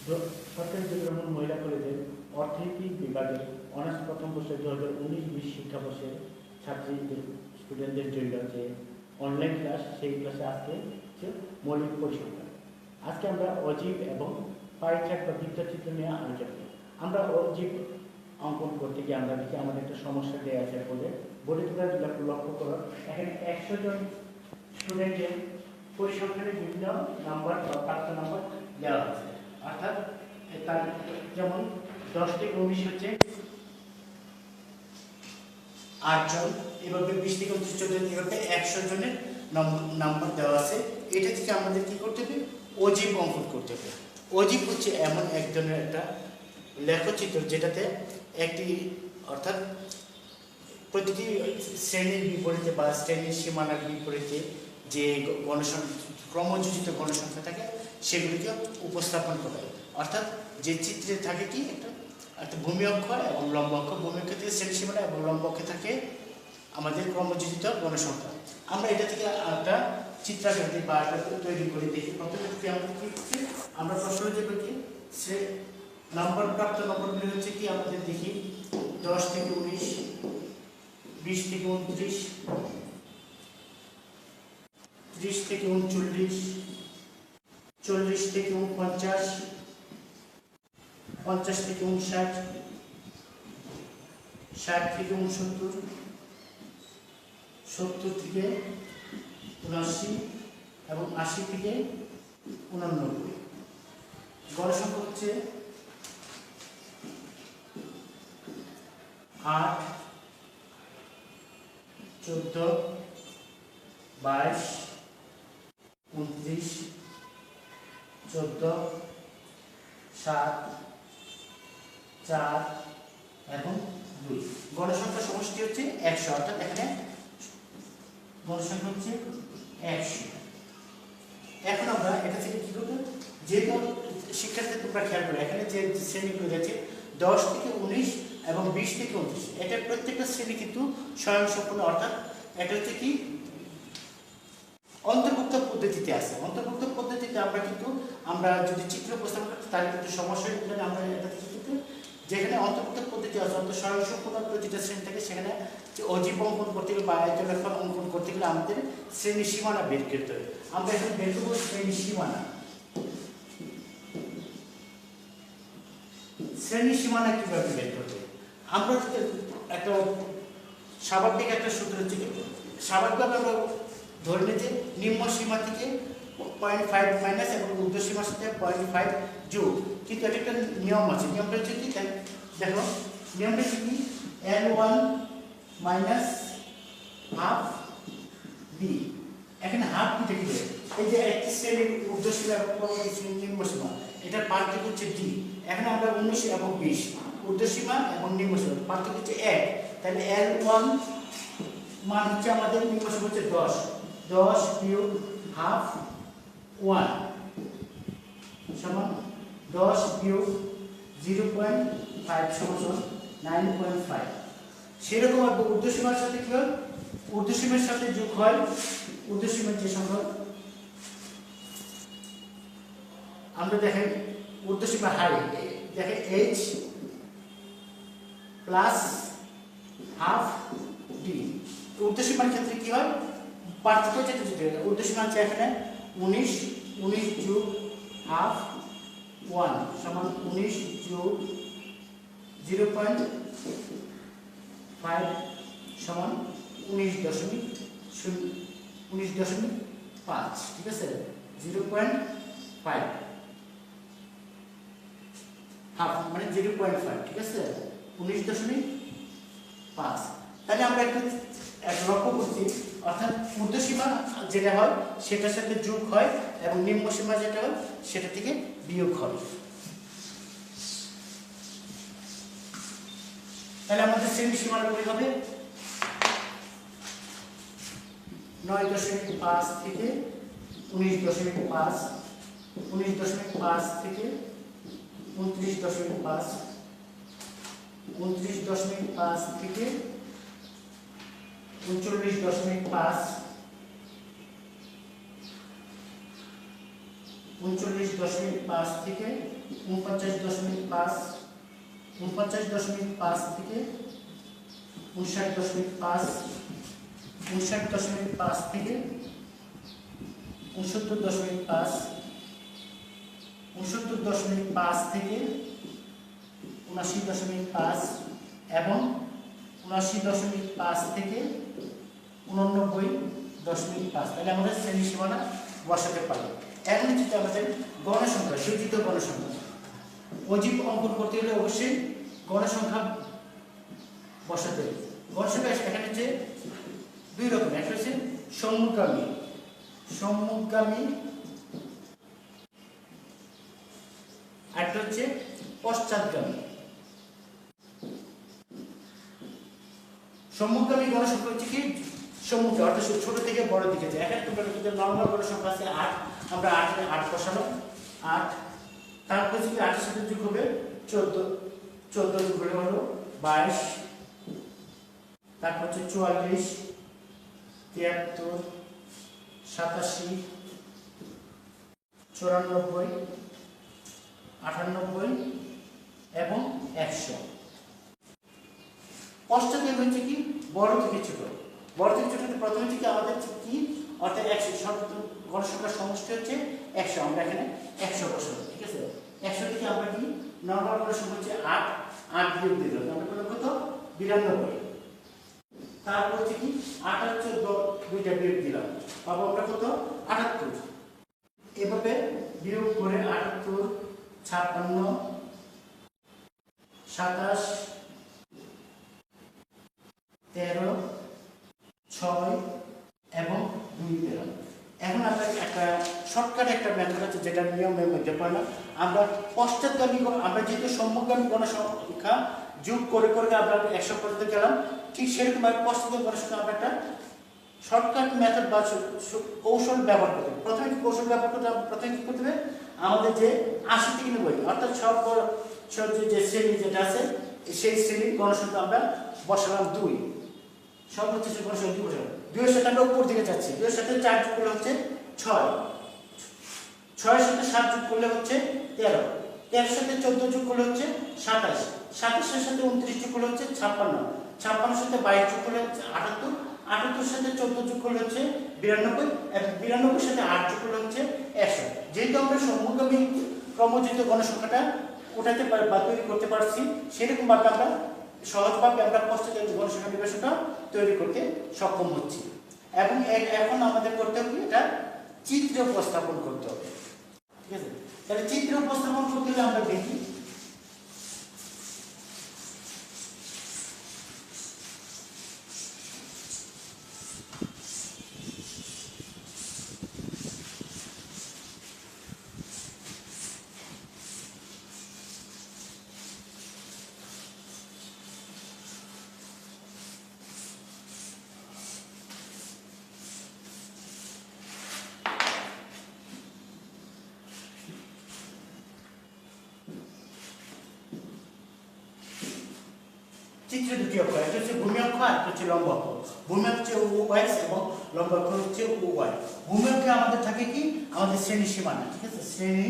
সরকারি বিদ্যালয় মহিলা কলেজের অর্থনীতি বিভাগের অনার্স প্রথম বর্ষে 2019-20 শিক্ষাবর্ষের ছাত্রীদের স্টুডেন্টদের জন্য যে অনলাইন ক্লাস, সেই ক্লাসে আজকে হচ্ছে মৌলিক পরিসংখ্যান। আজকে আমরা অজীব এবং পাই চার্ট বা বৃত্তচিত্র নিয়ে আলোচনা করি। আমরা অজীব অঙ্কন করতে গিয়ে আমরা দেখি আমাদের একটা সমস্যা দেওয়া আছে বলে বোর্ডে তোমরা লক্ষ্য করো, এখানে 100 জন স্টুডেন্টের পরিসংখ্যানের বিভিন্ন নাম্বার বা প্রাপ্ত নাম্বার দেওয়া আছে। অর্থাৎ তার যেমন 10 থেকে 19 হচ্ছে 8 জন, এভাবে 20 থেকে 29 জন, এভাবে 100 জনের নাম্বার দেওয়া আছে। এটা থেকে আমাদের কি করতে হবে? অজীব অঙ্কন করতে হবে। অজীব হচ্ছে এমন একজনের একটা লেখচিত্র যেটাতে একটি অর্থাৎ প্রতিটি শ্রেণীর বিপরীতে বা শ্রেণীর সীমানার বিপরীতে যে ক্রমযোজিত গণসংখ্যা থাকে সেগুলিকে উপস্থাপন করে। অর্থাৎ যে চিত্রে থাকে কি একটা ভূমি অক্ষ এবং লম্ব অক্ষ, ভূমি অক্ষ থেকে শ্রেণী সীমানা এবং লম্ব অক্ষে থাকে আমাদের ক্রমযোজিত গণসংখ্যা। আমরা এটা থেকে একটা চিত্রাকৃতি বা তৈরি করে দেখি। প্রথমে আমাদের কি হচ্ছে, আমরা প্রশ্ন যে কি সে নাম্বার প্রাপ্ত নম্বরগুলি হচ্ছে কি আমাদের দেখি 10 থেকে 19, 20 থেকে 29, 30 থেকে 39, 40 থেকে 49, 50 থেকে 59, 60 থেকে 69, 70 থেকে 79 এবং 80 থেকে 89। গণসংখ্যা হচ্ছে 8, 14, 22, 29, 14, 7, 4 এবং 2। গণসংখ্যার সমষ্টি হচ্ছে 100, অর্থাৎ এখানে গণসংখ্যা হচ্ছে 100। এখন আমরা এটা থেকে কি করবো, যেহেতু শিক্ষার্থী তোমরা খেয়াল করো এখানে যে শ্রেণীগুলো আছে 10 থেকে 19 এবং 20 থেকে 29, এটা প্রত্যেকটা শ্রেণী কিন্তু স্বয়ংসম্পূর্ণ। অর্থাৎ এটা হচ্ছে কি অন্তর্ভুক্ত পদ্ধতিতে আছে। অন্তর্ভুক্ত পদ্ধতিতে আমরা যদি চিত্র উপস্থাপন করি তাহলে কিন্তু সমস্যা হয়ে আমরা এটা থেকে যেখানে অন্তর্ভুক্ত পদ্ধতি আছে অর্থাৎ স্বয়ংসম্পূর্ণ প্রতিটা শ্রেণী থাকে, সেখানে অজীব অঙ্কন করতে গেলে বা আয়তলেখা অঙ্কন করতে গেলে আমাদের শ্রেণী সীমানা বের করতে হবে। আমরা এখন বের করবো শ্রেণী সীমানা। শ্রেণী সীমানা কিভাবে বের করতে হবে? আমরা একটা স্বাভাবিক একটা সূত্র হচ্ছে, স্বাভাবিকভাবে আমরা ধরে নিতে নিম্ন সীমা থেকে 0.5 মাইনাস এবং ঊর্ধ্ব সীমার সাথে 0.5 যোগ। কিন্তু এটা একটা নিয়ম আছে। নিয়মটা হচ্ছে কি দেখো, নিয়মটা হচ্ছে কি L1 মাইনাস হাফ বি। এখানে হাফ বিটা কি, এই যে একটি শ্রেণীর ঊর্ধ্ব সীমা এবং পরবর্তী শ্রেণীর নিম্ন সীমা, এটার পার্থক্য হচ্ছে ডি। এখানে আমরা 19 এবং 20 ঊর্ধ্ব সীমা এবং নিম্ন সীমা পার্থক্য হচ্ছে 1। তাহলে L1 মান হচ্ছে আমাদের নিম্ন সীমা হচ্ছে 10, 10 বিয়োগ হাফ 1 সমান 10 বিয়োগ 0.5 সমান 9.5। সেরকম ঊর্ধ্বসীমার সাথে কি হয়, ঊর্ধ্বসীমার সাথে যোগ হয় ঊর্ধ্বসীমার যে সংখ্যা আমরা দেখেন ঊর্ধ্বসীমা হাই দেখেন h প্লাস হাফ ডি। ঊর্ধ্বসীমার ক্ষেত্রে কি হয়, পার্থক্য যেটা ঊর্ধ্বসীমা হচ্ছে এখানে 19 যোগ হাফ 1 সমান 19 যোগ 0.5 সমান 19.5, ঠিক আছে? 0.5 হাফ মানে 0.5, ঠিক আছে? 19.5। তাহলে আমরা একটু লক্ষ্য করছি, অর্থাৎ ঊর্ধ্বসীমা যেটা হয় সেটার সাথে যোগ হয় এবং নিম্ন সীমা যেটা হয় সেটা থেকে বিয়োগ হয়। তাহলে আমাদের শ্রেণী সীমানাগুলি হবে 9.5 থেকে 19.5, 19.5 থেকে 29.5, 29.5 থেকে 39.5, 39.5 থেকে 49.5, 49.5 থেকে 59.5, 59.5 থেকে 69.5, 69.5 থেকে 79.5 এবং 79.5 থেকে 89.5। তাহলে আমরা শ্রেণী সীমানা বসাতে পারি। এখন হচ্ছে আমাদের গণসংখ্যা, সজ্জিত গণসংখ্যা। অজীব অঙ্কন করতে গেলে অবশ্যই গণসংখ্যা বসাতে হবে। গণসংখ্যা এখানে হচ্ছে দুই রকম, একটা হচ্ছে সম্মুখগামী, সম্মুখগামী, একটা হচ্ছে পশ্চাৎগামী। সম্মুখগামী গণসংখ্যা হচ্ছে কি সম্মুখে, অর্থাৎ ছোট থেকে বড় দিকে যায়। এখানে তোমরা নর্মাল গণসংখ্যা আছে 8, আমরা 8 বসালাম, 8, তারপর হচ্ছে 8 এর সাথে যোগ হবে 14, 14 যোগ হলো 22, তারপর হচ্ছে 44, 73, 87, 94, 98 এবং 100। পশ্চাৎগামী হচ্ছে কি বড় থেকে ছোট, বড় থেকে ছোট প্রথমে থেকে আমাদের কি অর্থাৎ 100, সর্বোচ্চ গণসংখ্যার সমষ্টি হচ্ছে 100, আমরা এখানে 100 বসাবো, ঠিক আছে। 100 থেকে আমরা কি নরমাল গণসংখ্যা হচ্ছে 8, 8 বিয়োগ দিলাম, আমরা পেলাম কত 92। তারপর হচ্ছে কি 8 হচ্ছে 2টা বিয়োগ দিলাম, পাবো আমরা কত 78। এভাবে বিয়োগ করে 78, 56, 27, 13, 6 এবং 2 পেলাম। এখন আমরা একটা শর্টকাট একটা মেথড আছে যেটা নিয়মের মধ্যে পড়লাম। আমরা পশ্চাৎগামী, আমরা যেহেতু সম্মুখগামী গণসংখ্যা যোগ করে করে আমরা 100 পর্যন্ত গেলাম, ঠিক সেরকম ভাবে পশ্চাৎগামী গণসংখ্যা আমরা একটা শর্টকাট মেথড বা কৌশল ব্যবহার করতে হবে। প্রথমে কৌশল ব্যবহার করতে হবে, প্রথমে কি করতে হবে আমাদের যে 80 থেকে 90 অর্থাৎ সব যে শ্রেণী যেটা আছে সেই শ্রেণীর গণসংখ্যা আমরা বসালাম 2, সর্বোচ্চ গণসংখ্যা 2 বসালাম। 2 এর সাথে আমরা উপর দিকে যাচ্ছি, 2 এর সাথে 4 যোগ করলে হচ্ছে 6, 6 এর সাথে 7 যোগ করলে হচ্ছে 13, 13 এর সাথে 14 যোগ করলে হচ্ছে 27, 27 এর সাথে 29 যোগ করলে হচ্ছে 56, 56 এর সাথে 22 যোগ করলে হচ্ছে 78, 78 এর সাথে 14 যোগ করলে হচ্ছে 92 এবং 92 এর সাথে 8 যোগ করলে হচ্ছে 100। যেহেতু আমরা সম্মুখগামী ক্রমযুক্ত গণসংখ্যাটা উঠাতে পারি বা তৈরি করতে পারছি, সেরকম ভাবে আমরা সহজভাবে আমরা পশ্চাৎগামী গণসংখ্যা নির্বাচনটা তৈরি করতে সক্ষম হচ্ছি। এবং এখন আমাদের করতে হবে এটা চিত্র উপস্থাপন করতে হবে, ঠিক আছে। তাহলে চিত্র উপস্থাপন করতে হলে আমরা দেখি চিত্রে দুটি অক্ষর, একটা হচ্ছে ভূমি অক্ষ আর একটা হচ্ছে লম্ব অক্ষ। ভূমি অক্ষ হচ্ছে OX এবং লম্ব অক্ষ হচ্ছে OY। ভূমি অক্ষে আমাদের থাকে কি আমাদের শ্রেণী সীমানা, ঠিক আছে, শ্রেণী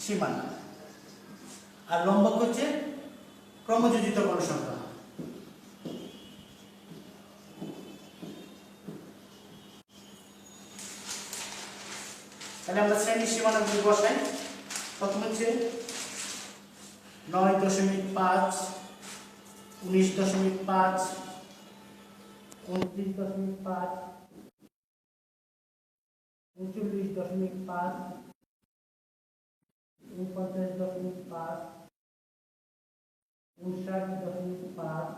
সীমানা। আর লম্ব অক্ষ হচ্ছে ক্রমযোজিত গণসংখ্যা। তাহলে আমরা শ্রেণী সীমানাগুলি বসাই। প্রথম হচ্ছে 9.5, 19.5, 29.5, 39.5, 49.5, 59.5,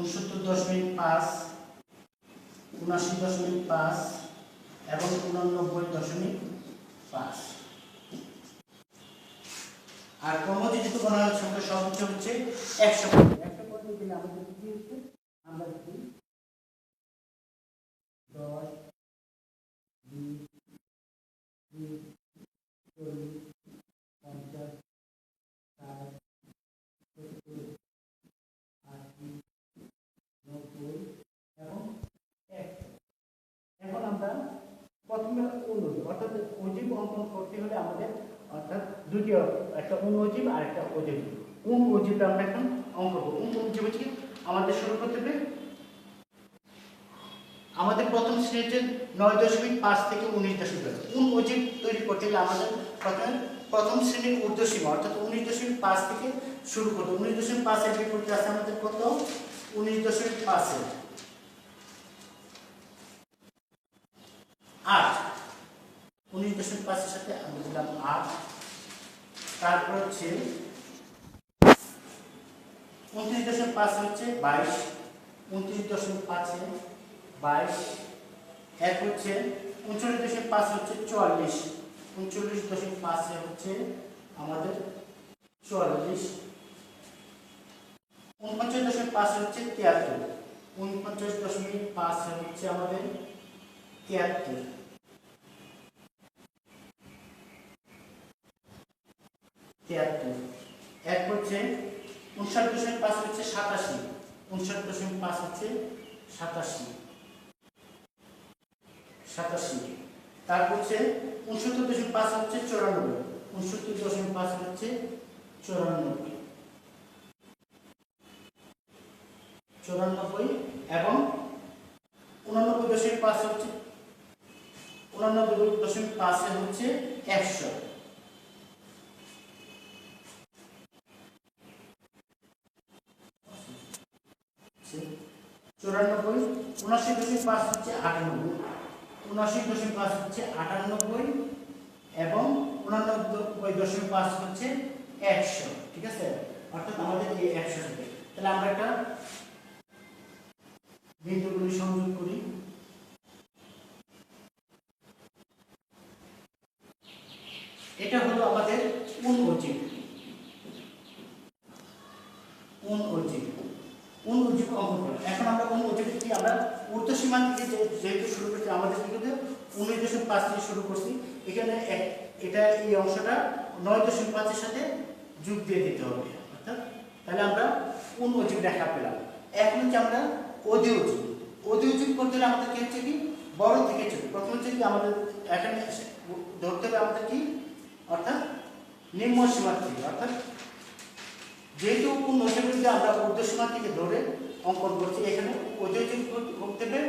69.5, 79.5 এবং 89.5। আর ক্রমযোজিত গণসংখ্যা সর্বোচ্চ হচ্ছে 100 পর্যন্ত। 100 পর্যন্ত গেলে আমাদের কি হচ্ছে আমরা কি 10, 20, 30, 40, 50, 60, 70, 80, 90, অজীব অঙ্কন করতে হলে আমাদের অর্থাৎ দুটি, একটা অনুঅজীব আর একটা অজীব। কোন অজীবটা আমরা এখন অঙ্ক করব? কোন অজীব হচ্ছে আমাদের শুরু করতে হবে। আমাদের প্রথম শ্রেণীতে 9.5 থেকে 19.5। কোন অজীব তৈরি করতে গেলে আমাদের প্রথম শ্রেণীর ঊর্ধ্বসীমা অর্থাৎ 19.5 থেকে শুরু করতে। 19.5 এর বিপরীতে আছে আমাদের কত? 19.5 এর 8। 19.5 এর সাথে আমরা দিলাম 8। তারপর হচ্ছে 29.5 হচ্ছে 22। 29.5 এ 22। এরপর হচ্ছে 39.5 হচ্ছে 44। 39.5 এ হচ্ছে আমাদের 44। 49.5 হচ্ছে 73। 49.5 হচ্ছে আমাদের 73। 73। এরপর হচ্ছে 59.5 হচ্ছে 87। 59.5 হচ্ছে 87। 87। তারপর হচ্ছে 69.5 হচ্ছে 94। 69.5 হচ্ছে 94। 94 এবং 89.5 হচ্ছে 89.5 এ হচ্ছে 100। 94। 79.5 হচ্ছে 98। 79.5 হচ্ছে 98 এবং 89.5 হচ্ছে 100। ঠিক আছে, অর্থাৎ আমাদের এই 100 থেকে। তাহলে আমরা একটা বিন্দুগুলি সংযোগ করি। এটা হলো আমাদের অনুঅজীব। অনুঅজীব অঙ্কন করা। এখন আমরা অনুঅজীব কি আমরা ঊর্ধ্বসীমা থেকে যেহেতু শুরু করছি, আমাদের কিন্তু 19.5 থেকে শুরু করছি। এখানে এটা এই অংশটা 9.5 এর সাথে যোগ দিয়ে দিতে হবে, অর্থাৎ তাহলে আমরা অনুঅজীব রেখা পেলাম। এখন হচ্ছে আমরা অধিঅজীব। অধিঅজীব করতে হলে আমাদের কি হচ্ছে কি বড় থেকে ছোট। প্রথম হচ্ছে কি আমাদের এখানে ধরতে হবে আমাদের কি অর্থাৎ নিম্ন সীমা থেকে, অর্থাৎ যেহেতু কোন অজীবকে আমরা ঊর্ধ্বসীমা থেকে ধরে অঙ্কন করছি, এখানে অজীব করতে হবে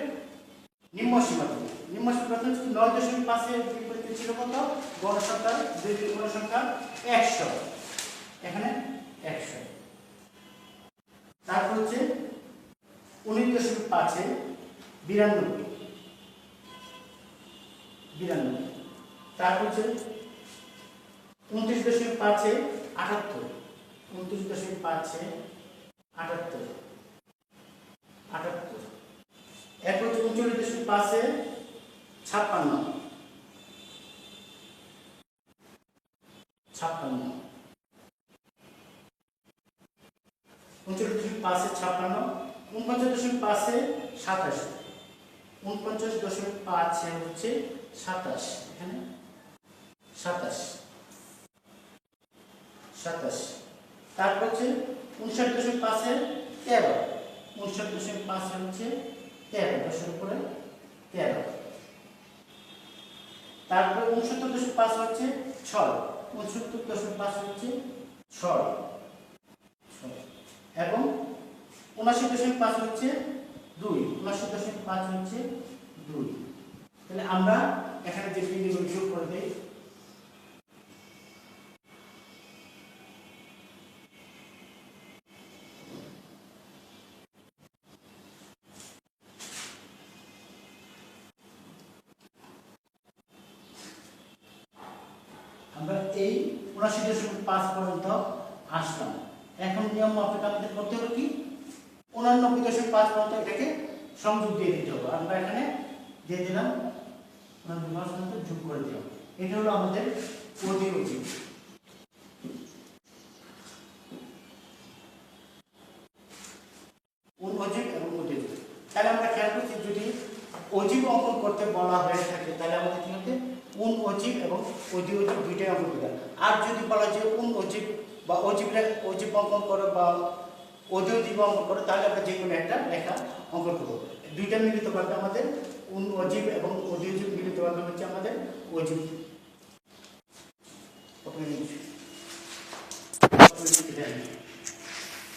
নিম্ন সীমা থেকে। নিম্ন সীমা প্রথম 9.5 এর বিপরীতে ছিল কত? গণসংখ্যা, দুই গণসংখ্যা 100। এখানে 100। তারপর হচ্ছে 19.5 এ 92। 92। তারপর হচ্ছে 29.5 এ 78। 29.5 এ 78। 78। এরপর 39.5 এ 56। 56। 39.5 এ 56। 49.5 এ 27। 49.5 এ হচ্ছে 27। এখানে 27। 27। তারপর হচ্ছে 59.5 এ 13। 59.5 এ হচ্ছে 13, 10 এর উপরে 13। তারপর 69.5 হচ্ছে 6। 69.5 হচ্ছে 6 এবং 79.5 হচ্ছে 2। 79.5 হচ্ছে 2। তাহলে আমরা এখানে যে বিন্দুগুলো যোগ করে দেই। আমরা এই 79.5 পর্যন্ত আসলাম। এখন নিয়ম মাফিক আমাদের করতে হবে কি 89.5 পর্যন্ত এটাকে সংযোগ দিয়ে দিতে হবে। আমরা এখানে দিয়ে দিলাম, 89 পর্যন্ত যোগ করে দিলাম। এটা হলো আমাদের অধিঅজীব। অনুঅজীব এবং অধিঅজীব। তাহলে আমরা খেয়াল করছি যদি অজীব অঙ্কন করতে বলা হয়ে থাকে তাহলে আমাদের কি হতে অনুঅজীব এবং অধিঅজীব দুইটাই অঙ্কন করতে। আর যদি বলা যায় অনুঅজীব বা অজীব অঙ্কন করো বা অধিঅজীব অঙ্কন করো, তাহলে আমরা যে কোনো একটা রেখা অঙ্কন করবো। দুইটা মিলিত করবে আমাদের অনুঅজীব এবং অধিঅজীব মিলিত করবে হচ্ছে আমাদের অজীব। 20 10